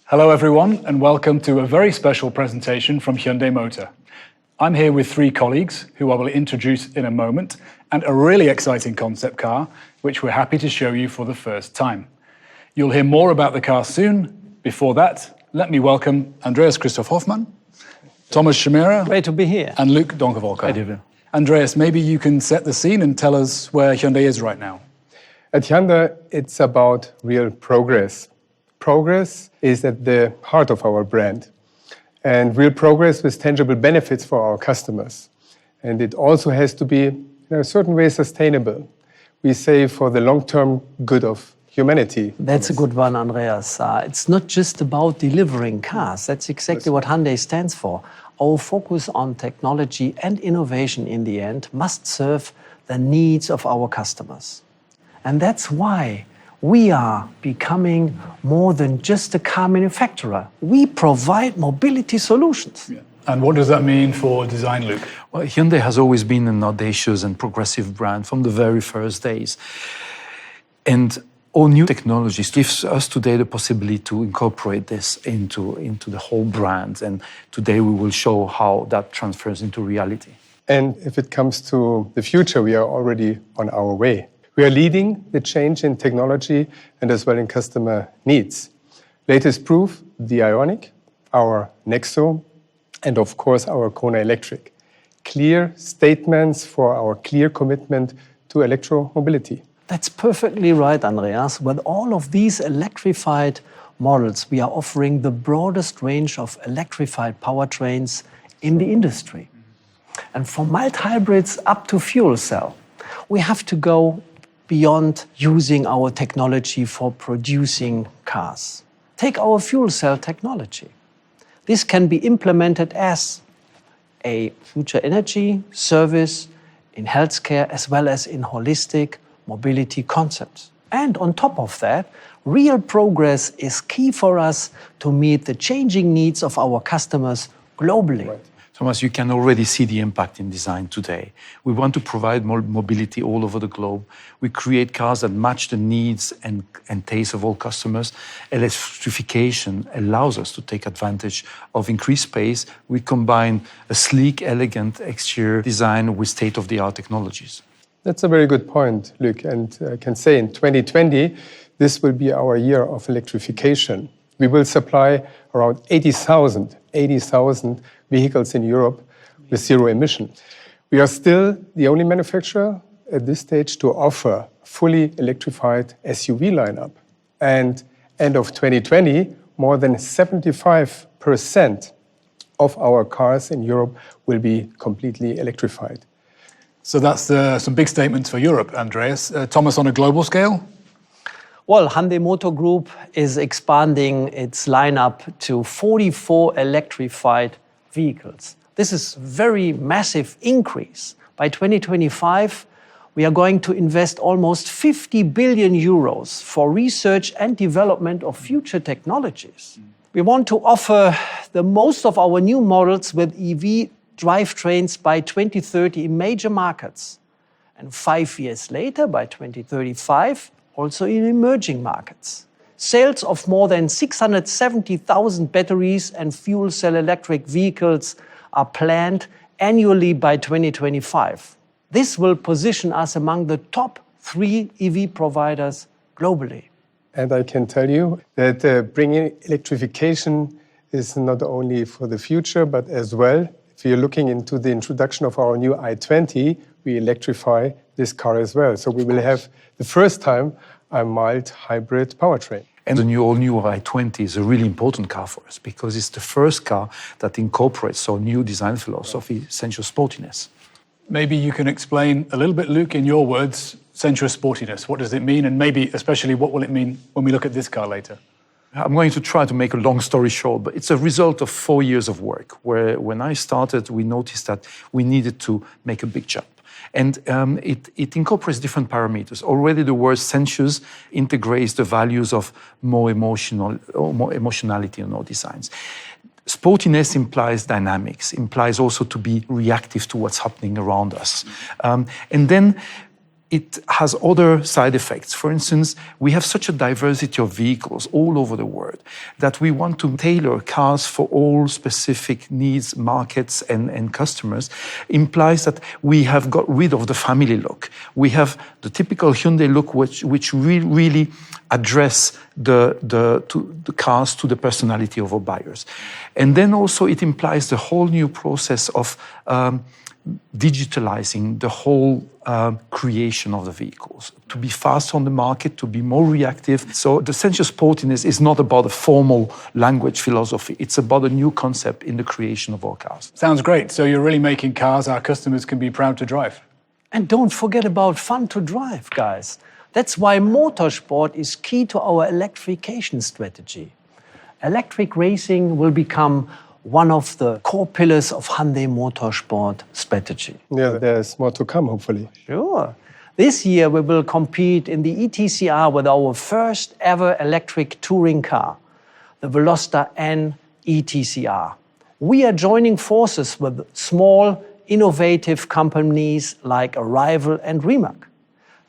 Hello everyone and welcome to a very special presentation from Hyundai Motor. I'm here with three colleagues who I will introduce in a moment and a really exciting concept car which we're happy to show you for the first time. You'll hear more about the car soon. Before that, let me welcome Andreas Christoph Hoffmann, Thomas Schemera, Great to be here. and Luc Donkerwolke. Andreas, maybe you can set the scene and tell us where Hyundai is right now. At Hyundai, it's about real progress. Progress is at the heart of our brand, and real progress with tangible benefits for our customers. And it also has to be, in a certain way, sustainable. We say for the long-term good of humanity. That's a good one, Andreas. It's not just about delivering cars. That's exactly what Hyundai stands for. Our focus on technology and innovation in the end must serve the needs of our customers. And that's why we are becoming more than just a car manufacturer. We provide mobility solutions. Yeah. And what does that mean for design, Luc? Well, Hyundai has always been an audacious and progressive brand from the very first days. And all new technologies gives us today the possibility to incorporate this into the whole brand. And today we will show how that transfers into reality. And if it comes to the future, we are already on our way. We are leading the change in technology and as well in customer needs. Latest proof, the Ioniq, our Nexo, and of course our Kona Electric. Clear statements for our clear commitment to electromobility. That's perfectly right, Andreas. With all of these electrified models, we are offering the broadest range of electrified powertrains in the industry. And from mild hybrids up to fuel cell, we have to go beyond using our technology for producing cars. Take our fuel cell technology. This can be implemented as a future energy service in healthcare as well as in holistic mobility concepts. And on top of that, real progress is key for us to meet the changing needs of our customers globally. Right. Thomas, you can already see the impact in design today. We want to provide more mobility all over the globe. We create cars that match the needs and tastes of all customers. Electrification allows us to take advantage of increased space. We combine a sleek, elegant exterior design with state-of-the-art technologies. That's a very good point, Luc. And I can say in 2020, this will be our year of electrification. We will supply around 80,000 vehicles in Europe with zero emission. We are still the only manufacturer at this stage to offer fully electrified SUV lineup. And end of 2020, more than 75% of our cars in Europe will be completely electrified. So that's some big statements for Europe, Andreas. Thomas, on a global scale? Well, Hyundai Motor Group is expanding its lineup to 44 electrified vehicles. This is a very massive increase. By 2025, we are going to invest almost 50 billion euros for research and development of future technologies. We want to offer the most of our new models with EV drivetrains by 2030 in major markets. And 5 years later, by 2035, also in emerging markets. Sales of more than 670,000 batteries and fuel cell electric vehicles are planned annually by 2025. This will position us among the top 3 EV providers globally. And I can tell you that bringing electrification is not only for the future, but as well, if you're looking into the introduction of our new i20, we electrify this car as well. So we will have the first time a mild hybrid powertrain. And the all-new i20 is a really important car for us because it's the first car that incorporates our new design philosophy, sensuous sportiness. Maybe you can explain a little bit, Luc, in your words, sensuous sportiness. What does it mean? And maybe especially what will it mean when we look at this car later? I'm going to try to make a long story short, but it's a result of 4 years of work where when I started, we noticed that we needed to make a big jump. And it incorporates different parameters. Already the word sensuous integrates the values of more emotionality in our designs. Sportiness implies dynamics, implies also to be reactive to what's happening around us. And then it has other side effects. For instance, we have such a diversity of vehicles all over the world that we want to tailor cars for all specific needs, markets, and customers. Implies that we have got rid of the family look. We have the typical Hyundai look, which really address the cars to the personality of our buyers. And then also it implies the whole new process of digitalizing the whole creation of the vehicles, to be fast on the market, to be more reactive. So the sensuous sportiness is not about a formal language philosophy. It's about a new concept in the creation of our cars. Sounds great. So you're really making cars our customers can be proud to drive. And don't forget about fun to drive, guys. That's why motorsport is key to our electrification strategy. Electric racing will become one of the core pillars of Hyundai Motorsport strategy. Yeah, there's more to come, hopefully. Sure. This year we will compete in the ETCR with our first ever electric touring car, the Veloster N ETCR. We are joining forces with small, innovative companies like Arrival and Rimac.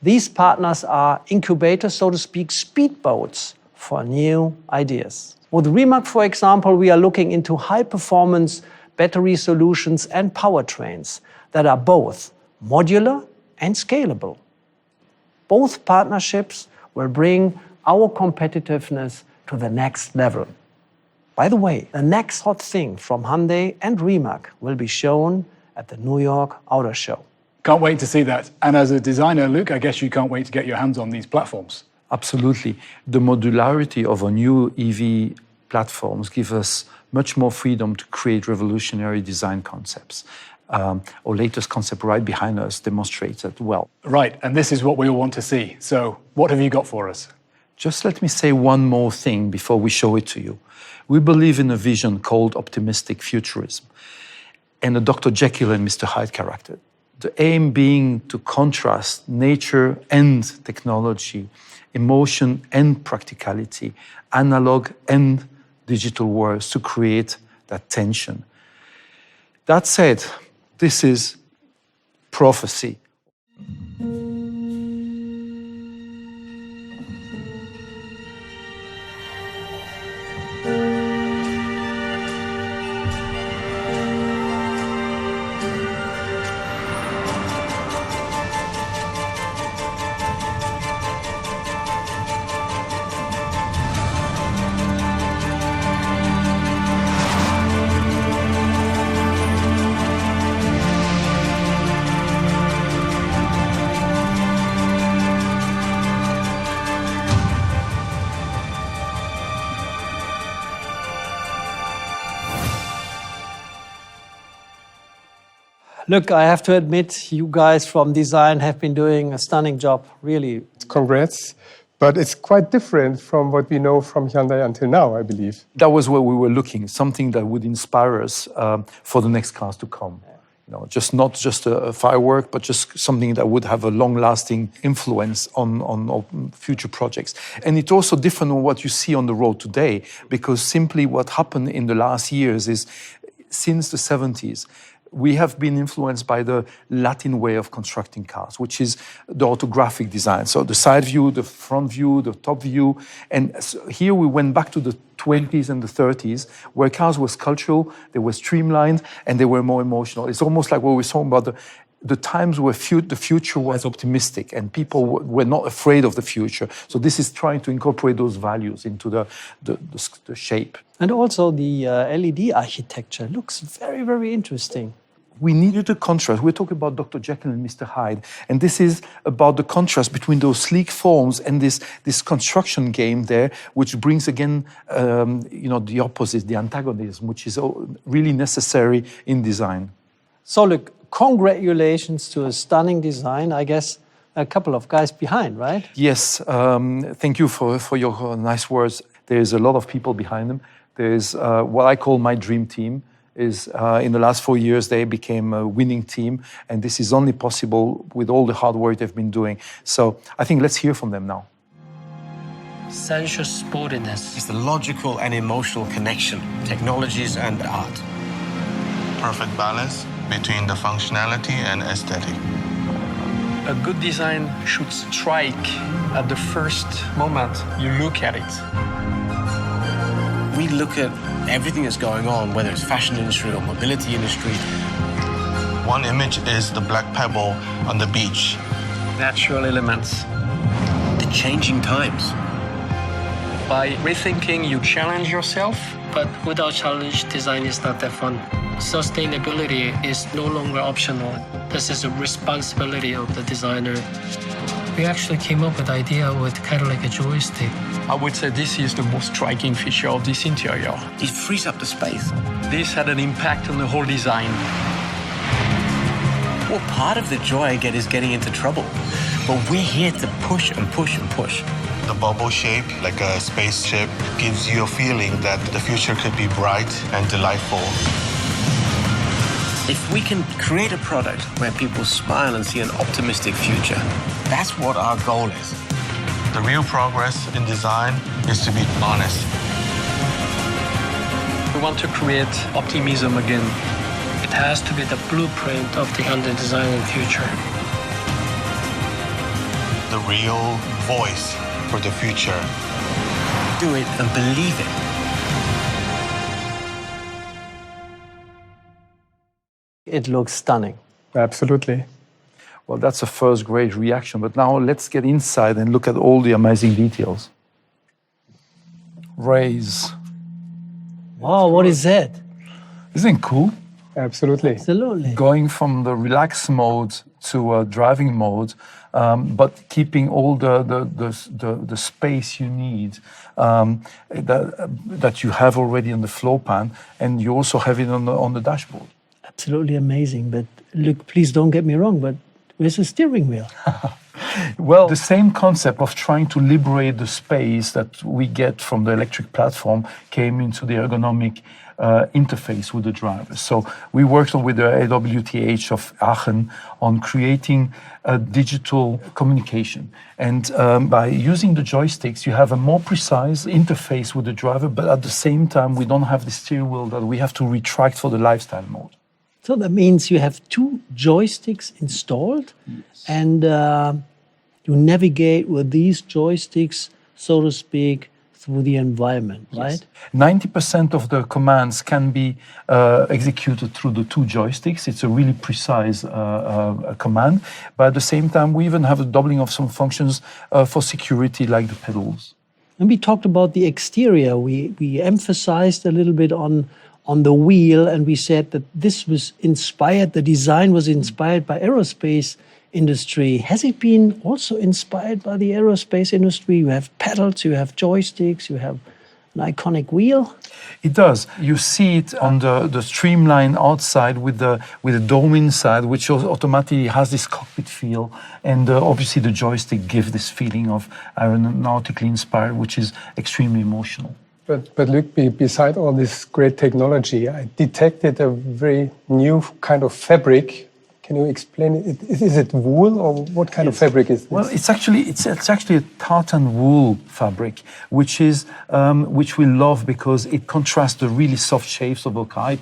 These partners are incubators, so to speak, speedboats for new ideas. With Rimac, for example, we are looking into high-performance battery solutions and powertrains that are both modular and scalable. Both partnerships will bring our competitiveness to the next level. By the way, the next hot thing from Hyundai and Rimac will be shown at the New York Auto Show. Can't wait to see that. And as a designer, Luke, I guess you can't wait to get your hands on these platforms. Absolutely. The modularity of our new EV platforms give us much more freedom to create revolutionary design concepts. Our latest concept right behind us demonstrates that well. Right, and this is what we all want to see. So what have you got for us? Just let me say one more thing before we show it to you. We believe in a vision called optimistic futurism and a Dr. Jekyll and Mr. Hyde character. The aim being to contrast nature and technology, emotion and practicality, analog and digital worlds to create that tension. That said, this is prophecy. Look, I have to admit, you guys from design have been doing a stunning job, really. Congrats. But it's quite different from what we know from Hyundai until now, I believe. That was where we were looking, something that would inspire us for the next cars to come. You know, not just a firework, but just something that would have a long-lasting influence on future projects. And it's also different from what you see on the road today, because simply what happened in the last years is, since the 70s, we have been influenced by the Latin way of constructing cars, which is the orthographic design. So the side view, the front view, the top view. And so here we went back to the 20s and the 30s, where cars were sculptural, they were streamlined, and they were more emotional. It's almost like what we were talking about, the times where the future was optimistic and people were not afraid of the future. So this is trying to incorporate those values into the shape. And also the LED architecture looks very, very interesting. We needed a contrast. We're talking about Dr. Jekyll and Mr. Hyde. And this is about the contrast between those sleek forms and this construction game there, which brings again, the opposite, the antagonism, which is really necessary in design. So look, congratulations to a stunning design. I guess a couple of guys behind, right? Yes, thank you for your nice words. There's a lot of people behind them. There's what I call my dream team. In the last 4 years, they became a winning team. And this is only possible with all the hard work they've been doing. So I think let's hear from them now. Sensuous sportiness is the logical and emotional connection, technologies and art. Perfect balance between the functionality and aesthetic. A good design should strike at the first moment you look at it. We look at everything that's going on, whether it's fashion industry or mobility industry. One image is the black pebble on the beach. Natural elements. The changing times. By rethinking, you challenge yourself. But without challenge, design is not that fun. Sustainability is no longer optional. This is a responsibility of the designer. We actually came up with the idea with kind of like a joystick. I would say this is the most striking feature of this interior. It frees up the space. This had an impact on the whole design. Well, part of the joy I get is getting into trouble. But we're here to push and push and push. The bubble shape, like a spaceship, gives you a feeling that the future could be bright and delightful. If we can create a product where people smile and see an optimistic future, that's what our goal is. The real progress in design is to be honest. We want to create optimism again. It has to be the blueprint of the Hyundai design in the future. The real voice for the future. Do it and believe it. It looks stunning. Absolutely. Well, that's a first great reaction, but now let's get inside and look at all the amazing details. Raise. Wow, what is that? Isn't it cool? Absolutely. Absolutely. Going from the relaxed mode to a driving mode, but keeping all the space you need that you have already on the floor pan, and you also have it on the dashboard. Absolutely amazing. But look, please don't get me wrong, but where's the steering wheel? Well, the same concept of trying to liberate the space that we get from the electric platform came into the ergonomic interface with the driver. So we worked with the AWTH of Aachen on creating a digital communication. And by using the joysticks, you have a more precise interface with the driver, but at the same time, we don't have the steering wheel that we have to retract for the lifestyle mode. So that means you have two joysticks installed, and you navigate with these joysticks, so to speak, through the environment, right? 90% of the commands can be executed through the two joysticks. It's a really precise command. But at the same time, we even have a doubling of some functions for security, like the pedals. And we talked about the exterior. We emphasized a little bit on the wheel, and we said that this was inspired, the design was inspired by aerospace industry. Has it been also inspired by the aerospace industry? You have pedals, you have joysticks, you have an iconic wheel. It does. You see it on the streamline outside with the dome inside, which automatically has this cockpit feel. And obviously the joystick gives this feeling of aeronautically inspired, which is extremely emotional. But look, beside all this great technology, I detected a very new kind of fabric. Can you explain it? Is it wool, or what kind of fabric is this? Well, it's actually a tartan wool fabric, which we love because it contrasts the really soft shapes of the car. It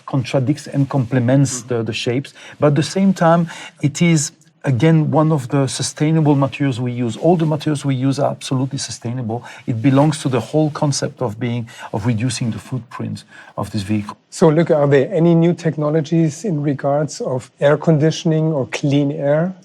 contradicts and complements the shapes, but at the same time, it is again one of the sustainable materials we use. All the materials we use are absolutely sustainable. It belongs to the whole concept of reducing the footprint of this vehicle. So look, are there any new technologies in regards of air conditioning or clean air?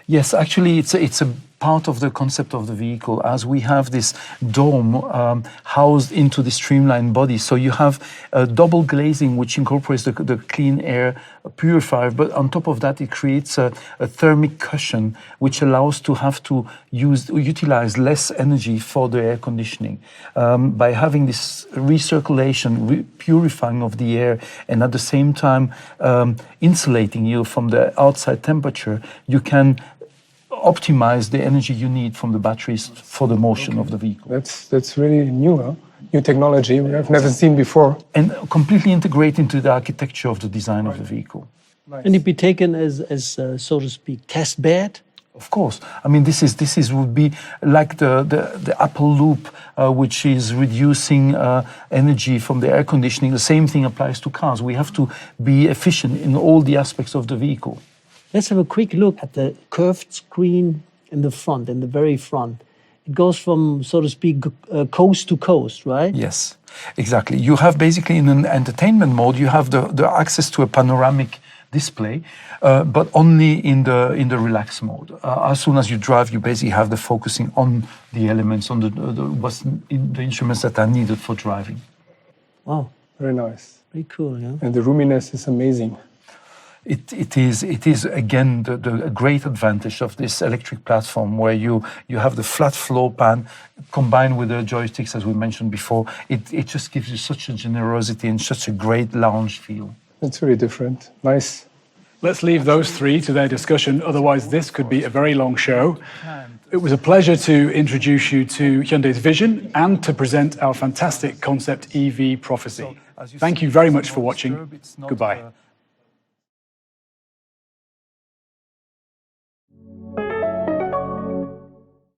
Yes, actually, it's a part of the concept of the vehicle, as we have this dome housed into the streamlined body. So you have a double glazing, which incorporates the clean air purifier, but on top of that, it creates a thermic cushion, which allows to have to utilize less energy for the air conditioning. By having this recirculation, purifying of the air, and at the same time insulating you from the outside temperature, you can optimize the energy you need from the batteries for the motion of the vehicle. That's really new, huh? New technology we have never seen before. And completely integrate into the architecture of the design of the vehicle. Nice. Can it be taken as so to speak, test bed? Of course. I mean, this would be like the Apple loop, which is reducing energy from the air conditioning. The same thing applies to cars. We have to be efficient in all the aspects of the vehicle. Let's have a quick look at the curved screen in the front, in the very front. It goes from, so to speak, coast to coast, right? Yes, exactly. You have basically in an entertainment mode, you have the access to a panoramic display, but only in the relax mode. As soon as you drive, you basically have the focusing on the elements, on the instruments that are needed for driving. Wow, Very nice. very cool, yeah. And the roominess is amazing. It is again the great advantage of this electric platform, where you have the flat floor pan combined with the joysticks, as we mentioned before. It just gives you such a generosity and such a great lounge feel. It's very different. Nice. Let's leave those three to their discussion, otherwise this could be a very long show. It was a pleasure to introduce you to Hyundai's vision and to present our fantastic concept EV prophecy. Thank you very much for watching. Goodbye.